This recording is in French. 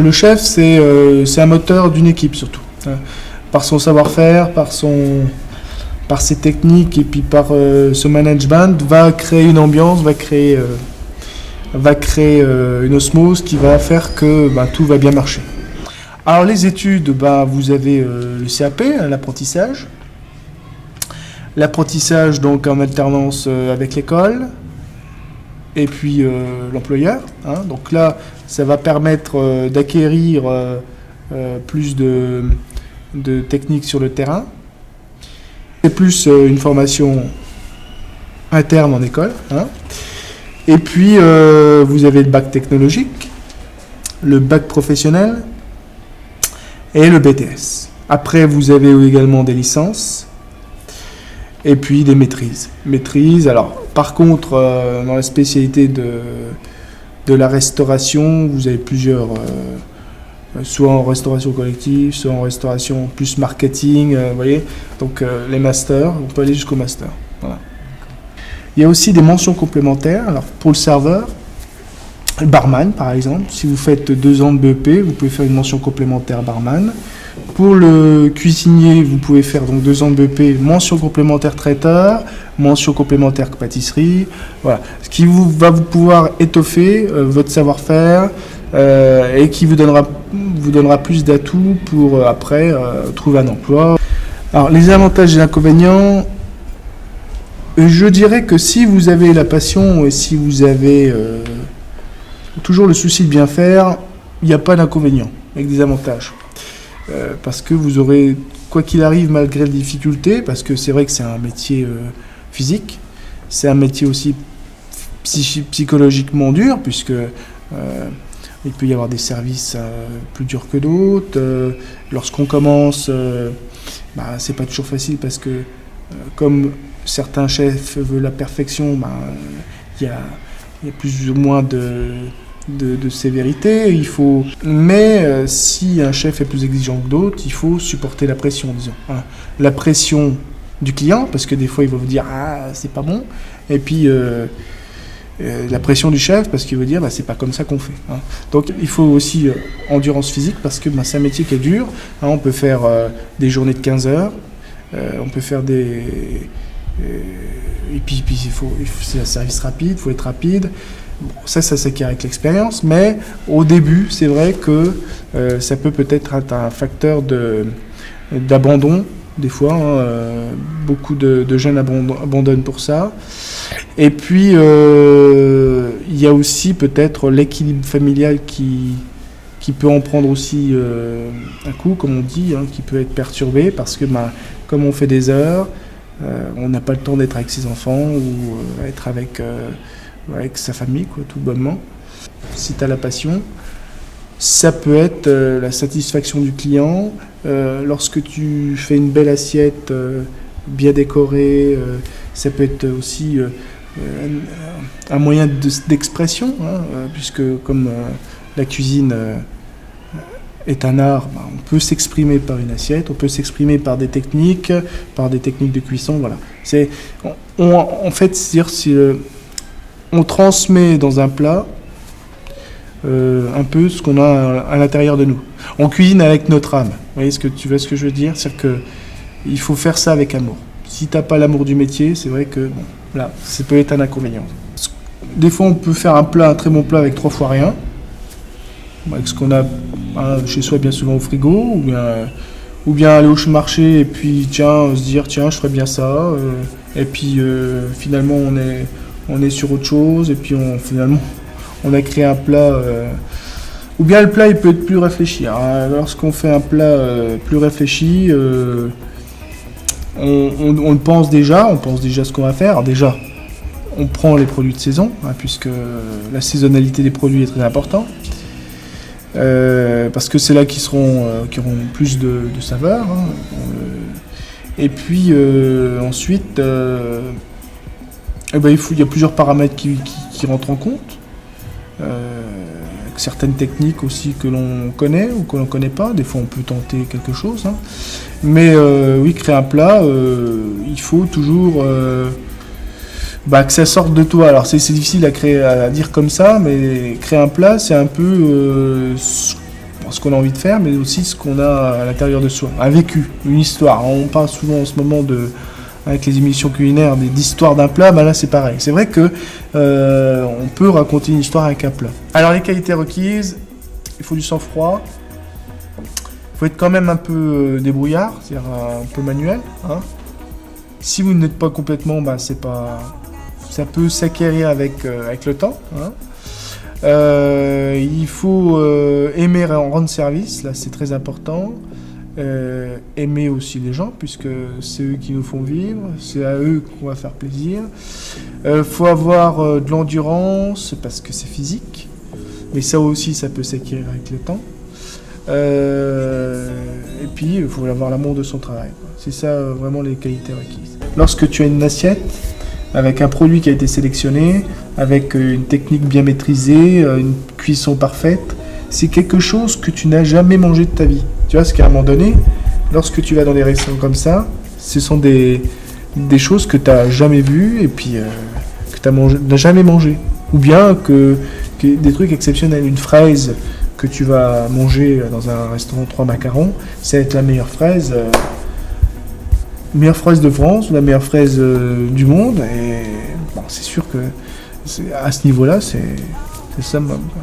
Le chef, c'est un moteur d'une équipe surtout. Par son savoir-faire, par ses techniques et puis par ce management, va créer une ambiance, va créer une osmose qui va faire que tout va bien marcher. Alors les études, vous avez le CAP, l'apprentissage. L'apprentissage donc en alternance avec l'école et puis l'employeur. Donc là, ça va permettre d'acquérir plus de techniques sur le terrain. Et plus une formation interne en école. Et puis vous avez le bac technologique, le bac professionnel et le BTS. Après, vous avez également des licences et puis des maîtrises. Alors, par contre, dans la spécialité de la restauration, vous avez plusieurs, soit en restauration collective, soit en restauration plus marketing, vous voyez. Donc, les masters, on peut aller jusqu'au master. Voilà. Il y a aussi des mentions complémentaires. Alors, pour le serveur, le barman, par exemple, si vous faites 2 ans de BEP, vous pouvez faire une mention complémentaire barman. Pour le cuisinier, vous pouvez faire donc 2 ans de BEP, mention complémentaire traiteur, mention complémentaire pâtisserie. Voilà, ce qui va vous pouvoir étoffer votre savoir-faire et qui vous donnera plus d'atouts pour après trouver un emploi. Alors, les avantages et inconvénients. Je dirais que si vous avez la passion et si vous avez toujours le souci de bien faire, il n'y a pas d'inconvénient, avec des avantages. Parce que vous aurez, quoi qu'il arrive, malgré les difficultés, parce que c'est vrai que c'est un métier physique, c'est un métier aussi psychologiquement dur, puisque il peut y avoir des services plus durs que d'autres. Lorsqu'on commence, c'est pas toujours facile, parce que comme certains chefs veulent la perfection, il y a plus ou moins de sévérité. Mais si un chef est plus exigeant que d'autres, il faut supporter la pression, disons. La pression du client, parce que des fois il va vous dire c'est pas bon, et puis la pression du chef, parce qu'il veut dire c'est pas comme ça qu'on fait. Donc il faut aussi endurance physique, parce que c'est un métier qui est dur. On peut faire des journées de 15 heures, on peut faire et puis c'est un service rapide, il faut être rapide. Bon, ça s'acquiert avec l'expérience, mais au début, c'est vrai que ça peut-être être un facteur d'abandon, des fois. Beaucoup de jeunes abandonnent pour ça. Et puis, il y a aussi peut-être l'équilibre familial qui peut en prendre aussi un coup, comme on dit, qui peut être perturbé, parce que comme on fait des heures, on n'a pas le temps d'être avec ses enfants ou être avec sa famille, tout bonnement. Si tu as la passion, ça peut être la satisfaction du client. Lorsque tu fais une belle assiette bien décorée, ça peut être aussi un moyen d'expression, puisque comme la cuisine est un art, on peut s'exprimer par une assiette, on peut s'exprimer par des techniques de cuisson. Voilà. En fait, c'est-à-dire on transmet dans un plat un peu ce qu'on a à l'intérieur de nous. On cuisine avec notre âme. Tu vois ce que je veux dire? C'est-à-dire qu'il faut faire ça avec amour. Si tu n'as pas l'amour du métier, c'est vrai que là, ça peut être un inconvénient. Des fois, on peut faire un très bon plat avec 3 fois rien, avec ce qu'on a chez soi bien souvent au frigo, ou bien aller au marché et puis se dire je ferais bien ça, et puis finalement on est sur autre chose, et puis finalement on a créé un plat, ou bien le plat il peut être plus réfléchi. Lorsqu'on fait un plat plus réfléchi, on le pense déjà, ce qu'on va faire. Alors déjà, on prend les produits de saison, puisque la saisonnalité des produits est très importante. Parce que c'est là qui auront plus de saveur. Et puis ensuite, il y a plusieurs paramètres qui rentrent en compte. Certaines techniques aussi que l'on connaît ou que l'on ne connaît pas. Des fois, on peut tenter quelque chose. Mais créer un plat, il faut toujours que ça sorte de toi. Alors c'est difficile à dire comme ça, mais créer un plat, c'est un peu ce qu'on a envie de faire, mais aussi ce qu'on a à l'intérieur de soi, un vécu, une histoire. On parle souvent en ce moment avec les émissions culinaires d'histoire d'un plat, là c'est pareil. C'est vrai que on peut raconter une histoire avec un plat. Alors les qualités requises, il faut du sang-froid, il faut être quand même un peu débrouillard, c'est-à-dire un peu manuel. Hein. Si vous n'êtes pas complètement, c'est pas, ça peut s'acquérir avec le temps. Hein. Il faut aimer rendre service, là c'est très important. Aimer aussi les gens, puisque c'est eux qui nous font vivre, c'est à eux qu'on va faire plaisir. Faut avoir de l'endurance, parce que c'est physique, mais ça aussi ça peut s'acquérir avec le temps. Et puis il faut avoir l'amour de son travail. C'est ça vraiment les qualités requises. Lorsque tu as une assiette, avec un produit qui a été sélectionné, avec une technique bien maîtrisée, une cuisson parfaite, c'est quelque chose que tu n'as jamais mangé de ta vie. Tu vois, parce qu'à un moment donné, lorsque tu vas dans des restaurants comme ça, ce sont des choses que tu n'as jamais vues et puis que tu n'as jamais mangé. Ou bien que des trucs exceptionnels. Une fraise que tu vas manger dans un restaurant 3 macarons, ça va être la meilleure fraise de France ou la meilleure fraise du monde. Et bon, c'est sûr que à ce niveau-là, c'est le summum, quoi.